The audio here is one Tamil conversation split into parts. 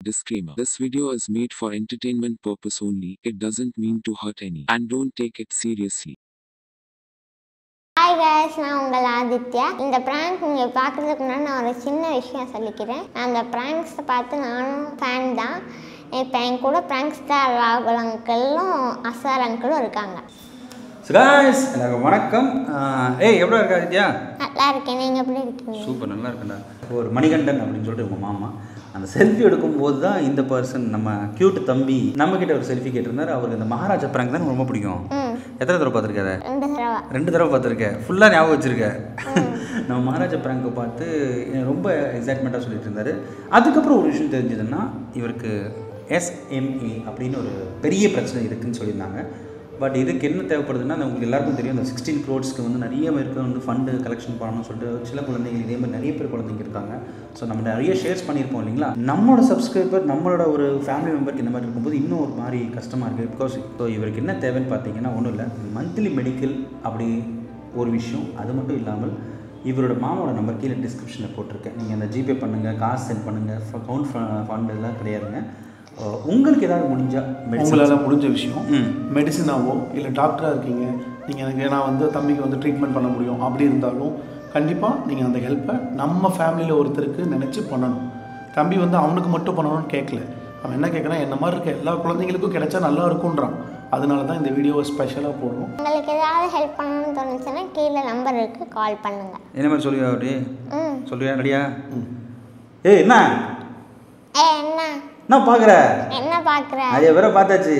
Disclaimer. This video is made for entertainment purpose only. It doesn't mean to hurt any. And don't take it seriously. Hi guys, நான் உங்கள் ஆதித்யா. இந்த prank நீங்கள் பார்க்குறதுக்கு முன்னாடி நான் ஒரு சின்ன விஷயம் சொல்லிக்கிறேன். அந்த pranks பார்த்து நானும் ஃபேன் தான். இப்போ என் கூட prank star ராகுல் அங்கிளும் அசார் அங்கிளும் இருக்காங்க. guys, எல்லாருக்கும் வணக்கம். எப்படி இருக்கா ஆதித்யா? நல்லா இருக்கேன். நீங்கள் எப்படி இருக்கீங்க? சூப்பர், நல்லா இருக்கேன்டா. ஒரு மணிகண்டன் அப்படின்னு சொல்லிட்டு உங்கள் மாமா அந்த செல்ஃபி எடுக்கும்போது தான் இந்த பர்சன் நம்ம கியூட் தம்பி நம்மக்கிட்ட ஒரு செல்ஃபி கேட்டிருந்தார். அவருக்கு இந்த மகாராஜா பிராங்க் தான் ரொம்ப பிடிக்கும். எத்தனை தடவை பார்த்துருக்காரு? 2 தடவை பார்த்துருக்கேன். ஃபுல்லாக ஞாபகம் வச்சுருக்கேன். நம்ம மகாராஜா பிராங்கை பார்த்து ரொம்ப எக்ஸைட்மெண்ட்டாக சொல்லிட்டு இருந்தார். அதுக்கப்புறம் ஒரு விஷயம் தெரிஞ்சதுன்னா இவருக்கு SMA அப்படின்னு ஒரு பெரிய பிரச்சனை இருக்குதுன்னு சொல்லியிருந்தாங்க. பட் இதுக்கு என்ன தேவைப்படுதுன்னா உங்களுக்கு எல்லாருக்கும் தெரியும், அந்த 16 crores வந்து நிறைய பேருக்கு வந்து ஃபண்டு கலெக்ஷன் பண்ணணும்னு சொல்லிட்டு சில குழந்தைகள் இதே மாதிரி நிறைய பேர் குழந்தைங்க இருக்காங்க. ஸோ நம்ம நிறைய ஷேர்ஸ் பண்ணியிருப்போம் இல்லைங்களா. நம்மளோட சப்ஸ்கிரைபர் நம்மளோட ஒரு ஃபேமிலி மெம்பருக்கு இந்த மாதிரி இருக்கும்போது இன்னும் ஒரு மாதிரி கஷ்டமாக இருக்குது. பிகாஸ் இப்போ இவருக்கு என்ன தேவைன்னு பார்த்தீங்கன்னா ஒன்றும் இல்லை, மந்த்லி மெடிக்கல் அப்படி ஒரு விஷயம். அது மட்டும் இல்லாமல் இவரோட மாமாவோட நம்பர் கீழே டிஸ்கிரிப்ஷனில் போட்டிருக்கேன். நீங்கள் அந்த ஜிபே பண்ணுங்கள், காசு சென்ட் பண்ணுங்கள், அக்கௌண்ட் ஃபண்ட் எல்லாம் கிடையாதுங்க. உங்களுக்கு ஏதாவது உங்களால் முடிஞ்ச விஷயம் மெடிசனாவோ இல்லை டாக்டராக இருக்கீங்க, நீங்கள் எனக்கு நான் வந்து தம்பிக்கு வந்து ட்ரீட்மெண்ட் பண்ண முடியும் அப்படி இருந்தாலும் கண்டிப்பாக நீங்கள் அந்த ஹெல்ப்பை நம்ம ஃபேமிலியில் ஒருத்தருக்கு நினச்சி பண்ணணும். தம்பி வந்து அவனுக்கு மட்டும் பண்ணணும்னு கேட்கல. அவன் என்ன கேட்குறான், என்ன மாதிரி இருக்க எல்லா குழந்தைங்களுக்கும் கிடைச்சா நல்லா இருக்குன்றான். அதனால தான் இந்த வீடியோவை ஸ்பெஷலாக போடுறோம். உங்களுக்கு ஏதாவது ஹெல்ப் பண்ணணும்னு தோணுச்சுன்னா கீழே நம்பர் இருக்குது, கால் பண்ணுங்கள். என்ன மாதிரி சொல்லுவியா அப்படி சொல்லுவியா? ரெடியா? என்ன என்ன நான் பார்க்குறேன்? என்ன பார்க்குறேன்? நிறைய பேரை பார்த்தாச்சு.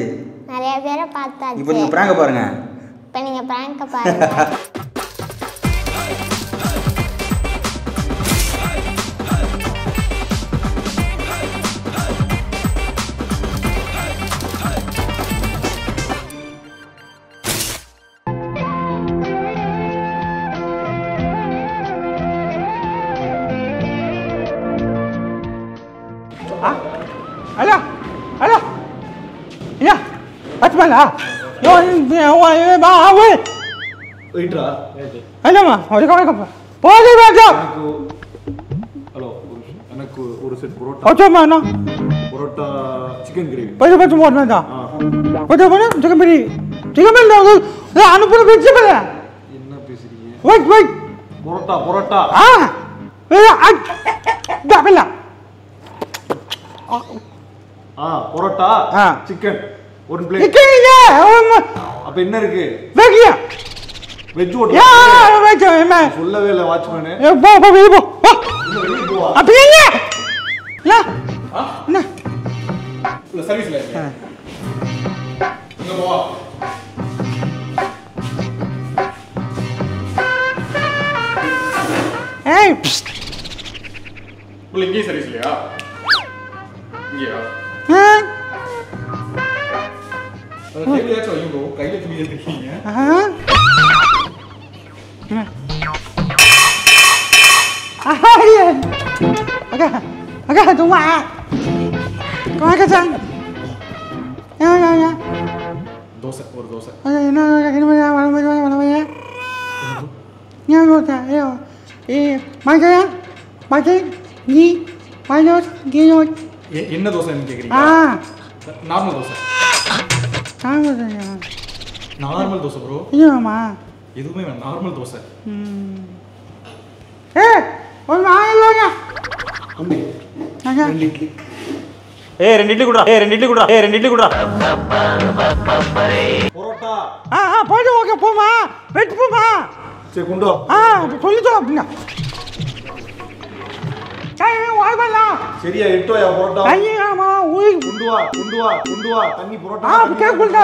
நிறைய பேரை பார்த்தாச்சு. இப்போ நீங்கள் ப்ராங்கை பாருங்க. இப்போ நீங்கள் ப்ராங்கை பாருங்க. Alo, alo, ya, Atmala, yo, ba, wait. வெயிட்ரா என்னம்மா ஒரு கணக்கு போதே வேண்டாம். ஹலோ, எனக்கு ஒரு செட் பரோட்டா. ஓச்சோமா அண்ணா, பரோட்டா சிக்கன் கிரேவி. பச்சை போட்டு வேண்டாம். பச்சை போட்டு சிக்கன் பிரி சிக்கன் பிரி அனுப்புற பிரிச்சு போல. என்ன பேசுறீங்க? Wait wait parotta double parotta chicken ஒரு பிளேட். சிக்கன் இல்ல, அப்ப என்ன இருக்கு? வெஜ்ஜா வெஜ் ஓட்டு. வெஜ் என்ன சொல்லவே இல்ல வாட்ச்மேன். போ போ வெளிய போ. வெளிய போ. அப்படியே இல்ல என்ன இல்ல சர்வீஸ்ல இருக்கு. இங்க போ. ஏய் உள்ள இங்கே சர்வீஸ்லயா? இங்கயா? கேபிளாச்சும் வைங்க ப்ரோ, கையில தூக்கி எடுத்துக்கீங்க. Agak tunggu ah. Kau agak sang. Ya. Dosa ஒரு dosa. Ini mana? Ya dosai. Ayo. Macam ya? Macam ni. Macam gini. என்ன தோசைன்னு கேக்குறீங்க? Normal dosa. Normal dosa bro. இல்லம்மா. எதுவுமே வேணாம், நார்மல் தோசை. ஒரு நாயலோங்க. அம்பி. ரெண்டு இட்லி. ரெண்டு இட்லி குடுடா. பரோட்டா. போடு ஓகே போமா. வெயிட் போமா. சரி கொண்டு வா. சொல்லிட்டோ அப்படினா. வாய்வலா. சரியா இட்டோயா பரோட்டா. ஐயாமா ஊய் கொண்டு வா. தண்ணி பரோட்டா. கேக்குடா.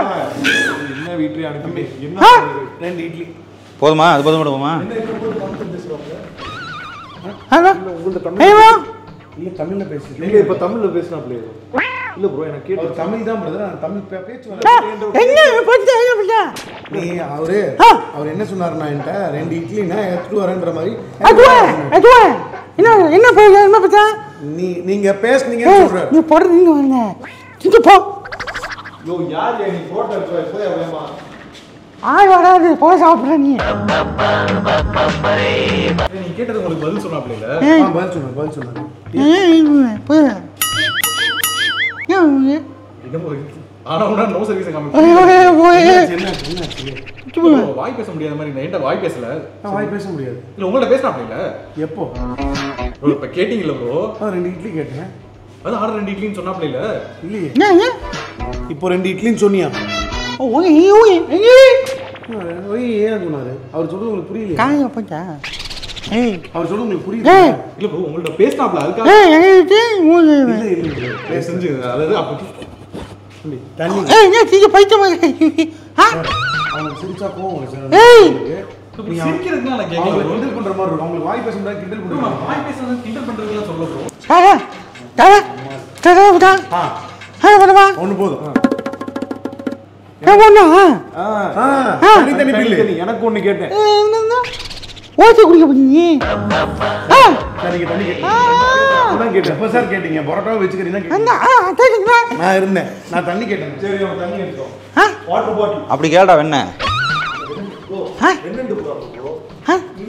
என்ன வீட்லயே அனுப்பி. என்ன ரெண்டு இட்லி. போதுமா? அது போதுமா? என்ன இப்ப போட்டு தமிழ் பேசுறீங்க? ஹலோ உங்களுக்கு தமிழ் இல்ல தமிழ்ல பேசுறீங்க. நீங்க இப்ப தமிழ்ல பேசினாப்ல இல்ல ப்ரோ, எனக்கு கேட்டு தமிழ் தான் பிரதர். நான் தமிழ் பேச்சு என்ன பண்ற? நீ அவர் என்ன சொன்னாருன்னா என்கிட்ட 2 இட்லினா எடுத்துட்டு வரேன்ற மாதிரி. அதுவா என்ன பேச நீங்க பேசுனீங்கன்னு சொல்றாரு. நீ போடுறீங்க வரல இங்க போ. யோ யார் நீ போட்டோ போய் அவமா ஆய் வராது போய் சாப்பிடுற நீ. நீ கேட்டது உங்களுக்கு பதில் சொன்னாப்ல இல்ல? பதில் சொன்னாரு. போய் ஆனா உடனே நோ சர்வீஸ் காமிச்சு வாய் பேச முடியாத மாதிரி நான் என்ன வாய் பேசல நான் வாய் பேச முடியாது இல்ல உங்கள்ட்ட பேசினாப்ல இல்ல எப்போ ப்ரோ இப்ப கேட்டீங்கல்ல ப்ரோ 2 இட்லி கேட்டேன் அது ஆர்டர் 2 இட்லின்னு சொன்னாப்ல இல்ல இல்லையே இப்போ 2 இட்லின்னு சொன்னியா ஏன் சொன்னாரு அவர் சொல்றது உங்களுக்கு புரியல அவர் சொல்றது உங்களுக்கு புரியல இல்ல ப்ரோ உங்கள்ட்ட பேசினாப்ல அதுக்காக இல்ல செஞ்சு அதாவது அப்படி தண்ணி அவனுக்கு சிரிச்சா கோவம் சிரிக்கிறதுக்கு நான் கேட்கல கிண்டல் பண்ற மாதிரி இருக்கும் உங்களுக்கு வாய் பேச முடியாது கிண்டல் பண்ணுவாங்க வாய் பேசுறது கிண்டல் பண்றதுலாம் சொல்ல ப்ரோ ஒண்ணு போதும் தனி பில்லு எனக்கு ஒண்ணு கேட்டேன் கேட்டேன் எப்ப சார் கேட்டீங்க பரோட்டாவை வச்சுக்கிறீங்க நான் இருந்தேன் நான் தண்ணி கேட்டேன் சரி தண்ணி எடுத்தோம் வாட்டர் பாட்டில் அப்படி கேட்டா என்ன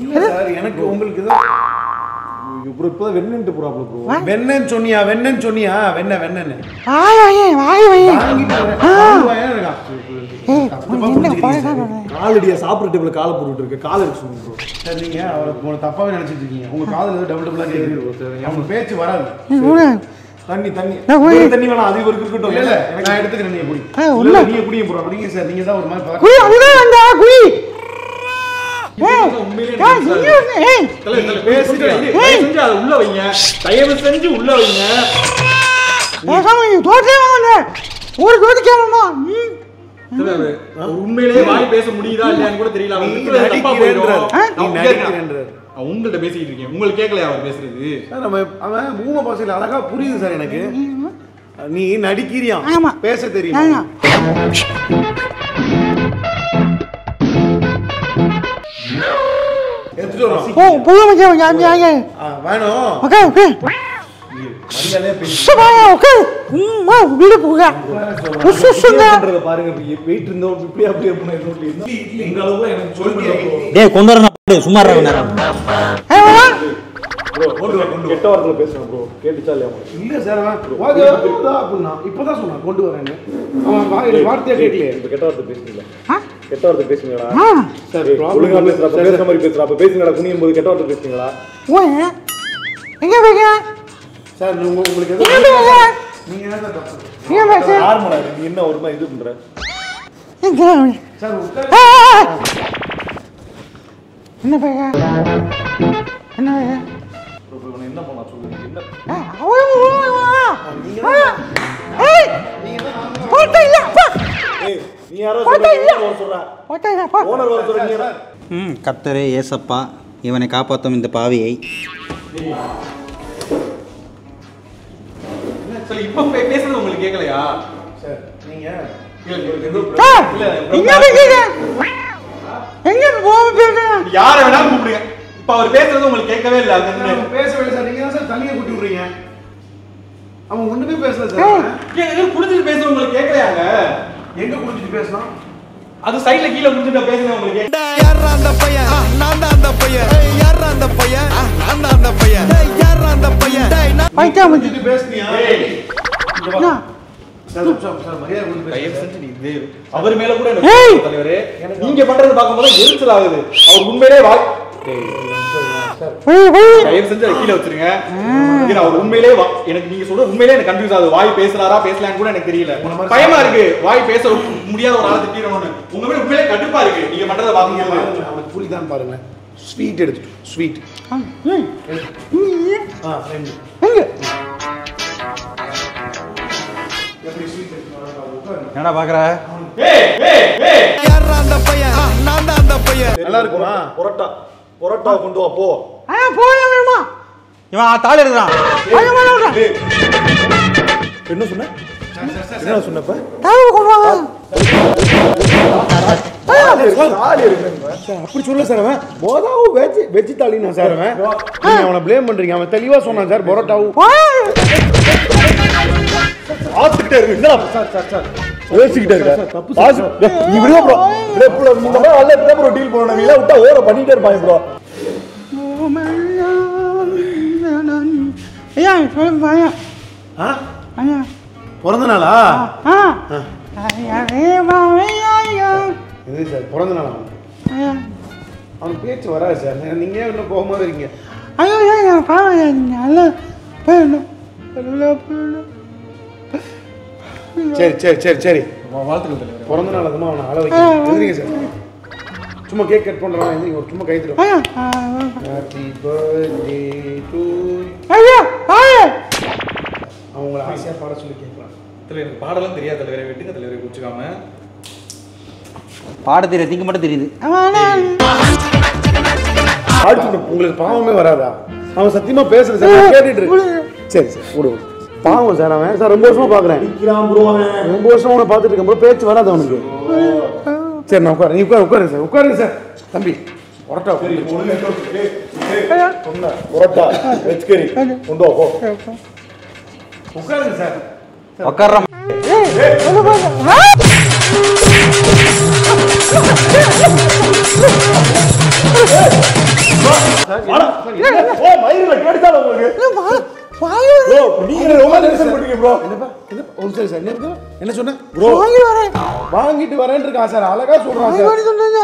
இல்ல சார் எனக்கு உங்களுக்கு ப்ரோ இப்போ வெண்ணென்ட்டு ப்ராப்ளம் ப்ரோ வெண்ணென்னு சொன்னியா வெண்ணென்னு காலடியா சாப்பிட்ற டேபிள் காலை போட்டுட்டு இருக்கு காலை இருக்கு சொல்லுங்க ப்ரோ சார் நீங்க அவரை தப்பாவே நினைச்சிட்டு இருக்கீங்க உங்க காதுல ஏதோ டபுளா கேக்குது அவங்க பேச்சு வராது தண்ணி வேணாம் அது இவருக்கு இருக்கட்டும் இல்ல நான் எடுத்துக்கிறேன் நீங்க குடி நீங்க குடிங்க ப்ரோ அப்படிங்க சார் நீங்க தான் ஒரு மாதிரி உள்ள வைங்க தயவு செஞ்சு உள்ள வைங்க உண்மையிலேயே வாய் பேச முடியுதா இல்லையான்னு கூட தெரியல உங்கள்கிட்ட பேசிக்கிட்டு இருக்கேன் உங்களுக்கு கேட்கலையா அவர் பேசுறது சார் அவன் ஊம பாசையில் அழகா புரியுது சார் எனக்கு நீ நடிக்கிறியா பேச தெரியும் இப்பதான் சொன்னா கொண்டு வரேன்னு வார்த்தையா கேட்கல கெட்ட வார்த்தை பேசுறீங்களா கெட்ட வார்த்தை பேசுங்களா சார் ஒழுங்கா பேசுறப்ப பேசுற மாதிரி பேசுறப்ப பேசுங்கடா குனியும் போது கெட்ட வார்த்தை பேசுங்களா சார் உங்களுக்கு நீங்க நார்மலா நீ என்ன ஒரு மாதிரி இது பண்ற சார் என்ன பைய என்ன என்ன பண்ணா சொல்லுங்க என்ன நீ யாரோ சொல்ற ஓனர் வர சொல்றீங்க கர்த்தரே ஏசப்பா இவனை காப்பாற்றும் இந்த பாவியை சரி இப்போ பேசுறது உங்களுக்கு கேட்கலையா சார் நீங்க யாரை வேணாலும் கூப்பிடுங்க இப்ப அவர் பேசுறது உங்களுக்கு கேட்கவே இல்லை பேசவே இல்லை சார் நீங்க தான் சார் தண்ணியை கூட்டி விடுறீங்க அவன் ஒண்ணுமே பேசல சார் குடிச்சிட்டு பேசுறது உங்களுக்கு கேட்கலையாங்க எங்க குடிச்சிட்டு பேசலாம் அது சைடுல கீழ குடிச்சிட்டு பேசுறது உங்களுக்கு யாரா அந்த பையன் நான் தான் அந்த பையன் யாரா அந்த பையன் நான் தான் அந்த பையன் யாரா அந்த பையன் பைத்தியம் குடிச்சிட்டு பேசுனியா அவர் மேல கூட தலைவரே நீங்க பண்றது பார்க்கும்போது எரிச்சல் ஆகுது அவர் உண்மையிலே தயவு செஞ்சு அதை கீழே வச்சிருங்க அவர் உண்மையிலே எனக்கு நீங்க சொல்ற உண்மையிலே எனக்கு கன்ஃபியூஸ் ஆகுது வாய் பேசுறாரா பேசலான்னு கூட எனக்கு தெரியல பயமா இருக்கு வாய் பேச முடியாத ஒரு ஆளை திட்டிடணும்னு உங்க மேல உண்மையிலே கடுப்பா இருக்கு நீங்க பண்றதை பார்க்கும்போது அவனுக்கு புரியுதான் பாருங்க ஸ்வீட் எடுத்துட்டு ஸ்வீட் என்னடா பாக்குற யாரா அந்த பையன் நான் தான் அந்த பையன் நல்லா இருக்குமா பொரோட்டா கொண்டு வா போ போவேமா இவன் தாள் எடுக்கிறான் என்ன சொன்ன என்ன சொன்னப்ப அப்படி சொல்ல சார் அவன் போதாவும் வெஜ் தாலினா சார் அவன் நீங்க அவனை ப்ளேம் பண்றீங்க அவன் தெளிவா சொன்னான் சார் பரோட்டாவும் ஆத்துக்கிட்டே இருக்கு என்ன சார் பேசிக்கிட்டே இருக்க தப்பு சார் நீ விடுங்க ப்ரோ ப்ரோ இந்த மாதிரி அல்ல ப்ரோ டீல் பண்ணணும் நீங்க விட்டா ஓர பண்ணிட்டே இருப்பாங்க ப்ரோ ஐயா ஐயா பிறந்த நாளா இது சார் பிறந்த நாள் அவனுக்கு பேச்சு வராது சார். நீங்கள் ஏன் இன்னும் போகும்போது இருக்கீங்க? ஐயோ ஏன் பாவம் நல்லா போயிடணும். சரி சரி சரி சரி வாழ்த்துக்கள். பிறந்த நாள் அதுமா அவனை அழ வைக்கிறீங்க சார். சும்மா கேக் கட் பண்ணுறான். ஒரு சும்மா கை தரும். ஹாப்பி பர்த்டே டு அவங்கள ஆசையாக பாட சொல்லி கேட்கலாம். தலைவர் எனக்கு பாடலாம் தெரியாது தலைவரை, வெட்டுங்க தலைவரை குடிச்சுக்காம. பாட தெரியாது, திங்க மட்டும் தெரியுது. உங்களுக்கு பாவமே வராதா? அவன் சத்தியமா பேசுறேன் சார், கேட்டுட்டு இருக்கு. சரி சார் விடு. பாவம் சார் அவன். சார் ரொம்ப வருஷமா பார்க்குறேன். ரொம்ப வருஷமா அவனை பார்த்துட்டு இருக்கேன் ப்ரோ. பேச்சு வராது அவனுக்கு. சரி நான் உட்காரு. நீ உட்காருங்க சார். உட்காருங்க சார். தம்பி புரோட்டா புரோட்டா வெஜ் கறி கொண்டு வா. உட்காருங்க சார். உட்கார்றோம். என்ன சொன்ன ப்ரோ? வாங்கிட்டு வரேன்னு இருக்கா சார். அழகா சொல்றான்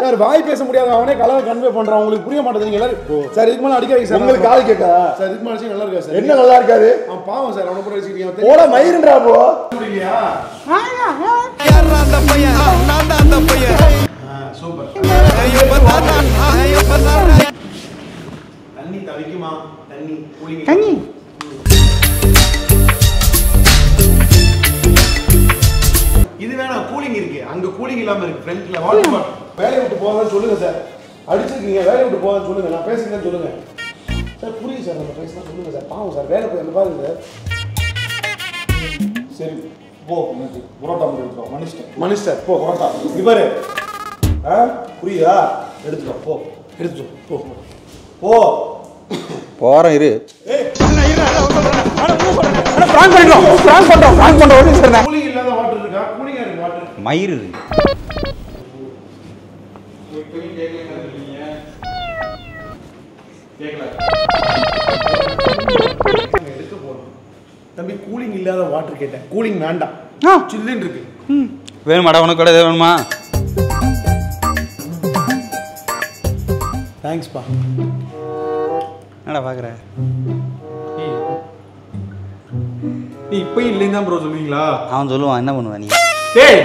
சார். வாய் பேச முடியாது அவனே கலவை கன்வே பண்றான். உங்களுக்கு புரிய மாட்டேங்குது எல்லாரும். சார் இதுக்கு மேல அடிக்காதீங்க சார். உங்களுக்கு கால் கேட்கா சார்? இதுக்கு மேல நல்லா இருக்கா சார்? என்ன நல்லா இருக்காது? அவன் பாவம் சார். அவனை கூட வச்சுக்கிட்டீங்க. போட மயிருன்றா ப்ரோ. புரியலையா? யாரா அந்த பையன்? நான் தான் அந்த பையன். சூப்பர். தண்ணி தவிக்குமா? தண்ணி கூலிங் தண்ணி இது வேணாம். கூலிங் இருக்கு. அங்க கூலிங் இல்லாம இருக்கு. ஃப்ரண்ட்ல வாட்டர் பாட்டில். வேலையை விட்டு போகாதன்னு சொல்லுங்க சார். அடிச்சிருக்கீங்க. வேலையை விட்டு போகாதன்னு சொல்லுங்க. நான் பேசுறேன்னு சொல்லுங்க சார். புரியுது சார். நம்ம பேசினா சொல்லுங்க சார். பாவம் சார். வேலை போய் அந்த பாருங்க சார். சரி போ. புரோட்டா எடுத்துக்கோ. மனுஷன் போ. புரோட்டா இவரு புரியுதா? எடுத்துக்கோ. போ எடுத்துக்கோ. போ போ போறேன் இரு. கூலிங் இல்லாத வாட்டர் இருக்கா? கூலிங்கா இருக்கு வாட்டர். மயிறு எடுக்க போறோம். தம்பி கூலிங் இல்லாத வாட்டர் கேட்டேன். கூலிங் வேண்டாம். சில்லுன்னு இருக்கு. வேணுமாடா? உனக்கு கூட வேணுமா? தேங்க்ஸ்ப்பா. என்னடா பார்க்குற? நீ இப்பயும் இல்லைன்னு தான் ப்ரோ சொல்லுவீங்களா? அவன் சொல்லுவான். என்ன பண்ணுவான் நீ? டேய்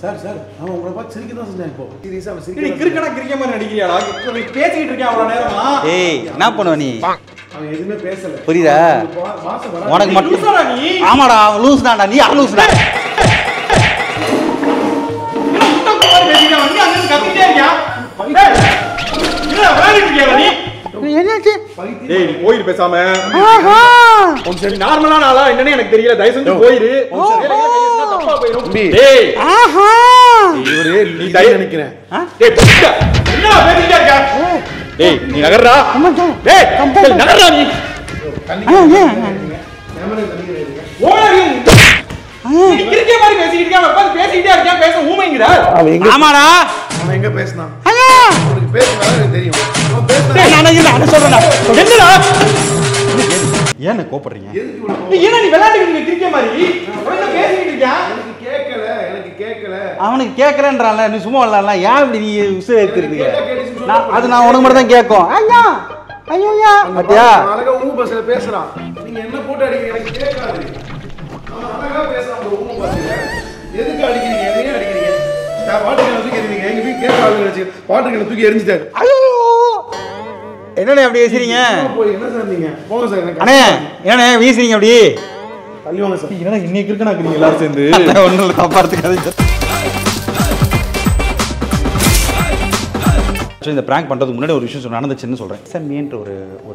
சார் சார் அவன் உங்களை பார்த்து சிரிக்க தான் செஞ்சான். இப்போ சீரியஸா அவன் நீ சிரிக்க. கிறுக்கனா கிறுக்க மாதிரி நடிக்கிறியாடா? நீ பேசிக்கிட்டு இருக்கியா அவ்வளோ நேரமா? ஏய் என்ன பண்ணுவ நீ? அவன் எதுவுமே பேசல. புரியுதா? மாசம் வர உனக்கு நீ மட்டும் லூசாடா நீ? ஆமாடா அவன் லூஸ் தான்டா. நீ லூஸ்டா. பேசிக்கிட்டா வந்து அங்க கத்திட்டே இருக்கியா? டேய் என்ன விளையாடிட்டு இருக்கியா நீ? என்னாச்சு? டேய் நீ போயிரு பேசாம. ஆஹா சரி நார்மலான ஆளா என்னன்னு எனக்கு தெரியல. தயவு செஞ்சு போயிரு. தப்பா போயிரும். தம்பி. டேய் ஆஹா இவரே நீ நீ தயவு நினைக்கிறேன். டேய் புடிடா. என்னடா பேசிக்கிட்டே இருக்க? டேய் நீ நகர்றா. டேய் டேய் நகர்றா நீ. கேமரா தண்ணி எடுங்க. ஓடி நீ கிறுக்க மாதிரி பேசிக்கிட்டு இருக்கியா? உட்கார்ந்து பேசிக்கிட்டே இருக்கியா? பேச ஊமைங்கடா. அவன் எங்க ஆமாடா. அவன் எங்க பேசினான்? ஐயா அவனுக்கு பேச வர எனக்கு தெரியும். அவன் பேசினா டேய் நான் இல்ல நான் சொல்றேன்டா. என்னடா? ஏன் கோபப்படுறீங்க? எதுக்கு இவ்வளவு நீ என்ன நீ விளையாடிட்டு இருக்க கிறுக்க மாதிரி? என்ன பேசிக்கிட்டு இருக்கியா? எனக்கு கேட்கல. அவனுக்கு கேட்கறேன்றான்ல. நீ சும்மா இல்ல. ஏன் இப்படி நீ உசுர ஏத்துறீங்க? கேட்டா கேட்டுச்சுன்னு சொல்ல நான் அது நான் உனக்கு மட்டும் தான் கேட்கும். ஐயா ஐயோயா பாத்தியா? அழகா ஊ பஸ்ல பேசுறான். நீங்க என்ன போட்டு அடிக்கிறீங்க? எனக்கு கேட்காது. அவன் அழகா பேசுறான் bro. ஊ பஸ்ல எதுக்கு அடிக்கிறீங்க? எதையும் அடிக்கிறீங்க? நான் வாட்டர் கேன் தூக்கி எறிவீங்க. எங்க வீட்டு கேட்க ஆளுங்க வச்சு வாட்டர் கேன் தூக்கி எரிஞ்சிட்டாரு. ஐயோ என்னடா அப்படி வீசுறீங்க? போய் என்ன சார் நீங்க? போங்க சார். எனக்கு அண்ணே என்னண்ணே வீசுறீங்க அப்படி? தள்ளி வாங்க சார். என்னடா இன்னைக்கு கிறுக்கனா இருக்கீங்க எல்லாரும் சேர்ந்து? ஒன்றும் இல்லை காப்பாற்றுக்காது. இந்த ப்ராங்க் பண்ணுறதுக்கு முன்னாடி ஒரு விஷயம் நடந்துச்சுன்னு சொல்கிறேன். எஸ்எம்ஏன்ற ஒரு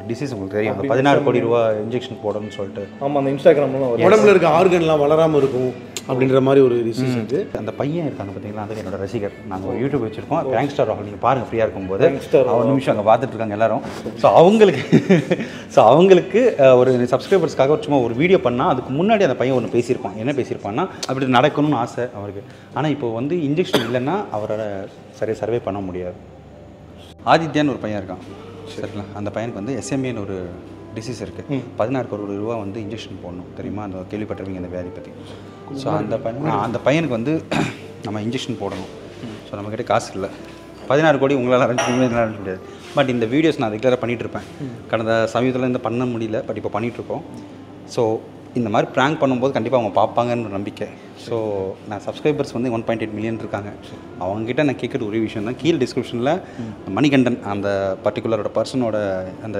டிசீஸ் உங்களுக்கு தெரியும். அந்த 16 கோடி ரூபா இன்ஜெக்ஷன் போடணும்னு சொல்லிட்டு. ஆமா அந்த இன்ஸ்டாகிராம்லாம் உடம்புல இருக்க ஆர்கன்லாம் வளராம இருக்கும் அப்படின்ற மாதிரி ஒரு டிசீஸ் இருக்கு. அந்த பையன் இருக்காங்க பார்த்தீங்களா? அது என்னோட ரசிகர். நாங்கள் ஒரு யூடியூப் வச்சிருக்கோம். ப்ராங்க் ஸ்டார் ராகுல். நீங்கள் பாருங்கள் ஃப்ரீயாக இருக்கும்போது. ஒரு நிமிஷம் அங்கே பார்த்துட்டு இருக்காங்க எல்லாரும். ஸோ அவங்களுக்கு ஒரு சப்ஸ்கிரைபர்ஸ்க்காக சும்மா ஒரு வீடியோ பண்ணால் அதுக்கு முன்னாடி அந்த பையன் ஒன்று பேசியிருப்பான். என்ன பேசியிருப்பான்னா அப்படி நடக்கணும்னு ஆசை அவருக்கு. ஆனால் இப்போ வந்து இன்ஜெக்ஷன் இல்லைன்னா அவரோட சரியாக சர்வே பண்ண முடியாது. ஆதித்யான்னு ஒரு பையன் இருக்கான் சரிங்களா? அந்த பையனுக்கு வந்து எஸ்எம்ஏன்னு ஒரு டிசீஸ் இருக்குது. 16 கோடி ரூபா வந்து இன்ஜெக்ஷன் போடணும் தெரியுமா? அந்த கேள்விப்பட்டிருவீங்க அந்த வியாதி பற்றி. ஸோ அந்த பையனுக்கு வந்து நம்ம இன்ஜெக்ஷன் போடணும். ஸோ நம்மக்கிட்ட காசு இல்லை. 16 கோடி உங்களால் அரேஞ்ச் பண்ண முடியாது. பட் இந்த வீடியோஸ் நான் ரெகுலராக பண்ணிகிட்ருப்பேன். கடந்த சமயத்தில் இந்த பண்ண முடியல, பட் இப்போ பண்ணிகிட்ருக்கோம். ஸோ இந்த மாதிரி ப்ராங்க் பண்ணும்போது கண்டிப்பாக அவங்க பார்ப்பாங்கன்னு நம்பிக்கை. ஸோ நான் சப்ஸ்கிரைபர்ஸ் வந்து 1.8 மில்லியன் இருக்காங்க. அவங்ககிட்ட நான் கேட்குற ஒரே விஷயம் தான், கீழ் டிஸ்கிரிப்ஷனில் மணிகண்டன் அந்த பர்டிகுலரோட பர்சனோட அந்த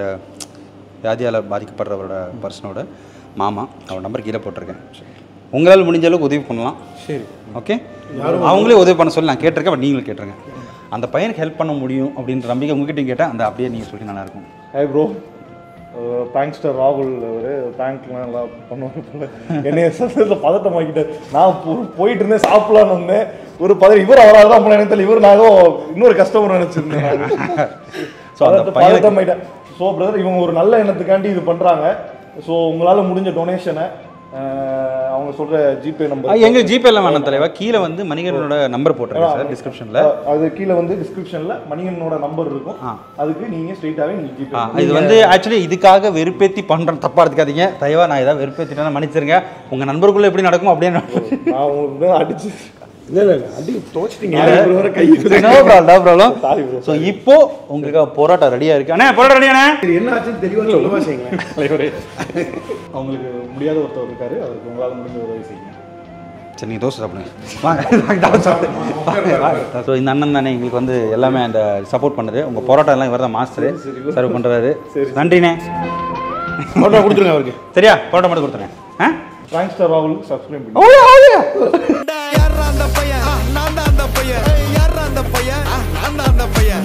வியாதியால் பாதிக்கப்படுறவரோட பர்சனோட மாமா அவர் நம்பர் கீழே போட்டிருக்கேன். உங்களால் முடிஞ்ச அளவுக்கு உதவி பண்ணலாம். சரி, ஓகே. அவங்களே உதவி பண்ண சொல்லி நான் கேட்டிருக்கேன், பட் நீங்களும் கேட்டுருங்க. அந்த பையனுக்கு ஹெல்ப் பண்ண முடியும் அப்படின்ற நம்பிக்கை உங்ககிட்ட கேட்டால் அந்த அப்படியே நீங்கள் சொல்லி நல்லாயிருக்கும். ஹே ப்ரோ, பிராங்க்ஸ்டர் ராகுல் ஒரு பிராங்க்லாம் நல்லா பண்ணுவாங்க போல. என்னைய சத்தத்தில் பதட்டமாக்கிட்டு நான் போயிட்டு இருந்தேன், சாப்பிடலான்னு வந்தேன். ஒரு இவர் அவராக தான் போல எனக்கு தெரியல. இவர் நான் இன்னொரு கஸ்டமர் நினச்சிருந்தேன். ஸோ அந்த பதட்டமாயிட்டேன். ஸோ பிரதர், இவங்க ஒரு நல்ல எண்ணத்துக்காண்டி இது பண்ணுறாங்க. ஸோ உங்களால் முடிஞ்ச டொனேஷனை அவங்க சொல்கிற ஜிபே நம்பர், எங்கள் ஜிபேலாம் வேணாம் தலைவா, கீழே வந்து மணிகண்டனோட நம்பர் போட்டிருக்கேன் சார் டிஸ்கிரிப்ஷனில். அது கீழே வந்து டிஸ்கிரிப்ஷனில் மணிகண்டனோட நம்பர் இருக்கும். அதுக்கு நீங்கள் ஸ்ட்ரெயிட்டாகவே நீங்கள் ஜிபே. இது வந்து ஆக்சுவலி இதுக்காக வெறுப்பேற்றி பண்ணுறேன், தப்பாக எடுத்துக்காதீங்க தயவா. நான் ஏதாவது வெறுப்பேற்றிட்டேன்னா மன்னிச்சிருங்க. உங்கள் நண்பருக்குள்ளே எப்படி நடக்கும் அப்படியே நான் உங்களுக்கு தான் அடிச்சு ஸோ இப்போ உங்களுக்கு பரோட்டா ரெடியா இருக்கு. அண்ணே பரோட்டா ரெடியாண்ணே? என்ன ஆச்சுன்னு தெளிவாக சொல்லுவா செய்யுங்க. அவங்களுக்கு முடியாத ஒருத்தர் இருக்காரு, அவருக்கு உங்களால் முடிஞ்ச உதவி செய்யுங்க. சரி, நீங்கள் தோசை சாப்பிடுங்க. ஸோ இந்த அண்ணன் தானே எங்களுக்கு வந்து எல்லாமே அந்த சப்போர்ட் பண்ணுது. உங்கள் பரோட்டா எல்லாம் இவர் தான் மாஸ்டரு சர்வ் பண்ணுறாரு. நன்றிண்ணே. பரோட்டா கொடுத்துருங்க அவருக்கு. சரியா? பரோட்டா மட்டும் கொடுத்துருங்க. பிராங்க்ஸ்டர் ராகுலுக்கு சப்ஸ்கிரைப் பண்ணுங்க. யாரா அந்த பையன்? நான் தான் அந்த பையன். யாரா அந்த பையன்? நான் தான் அந்த பையன்.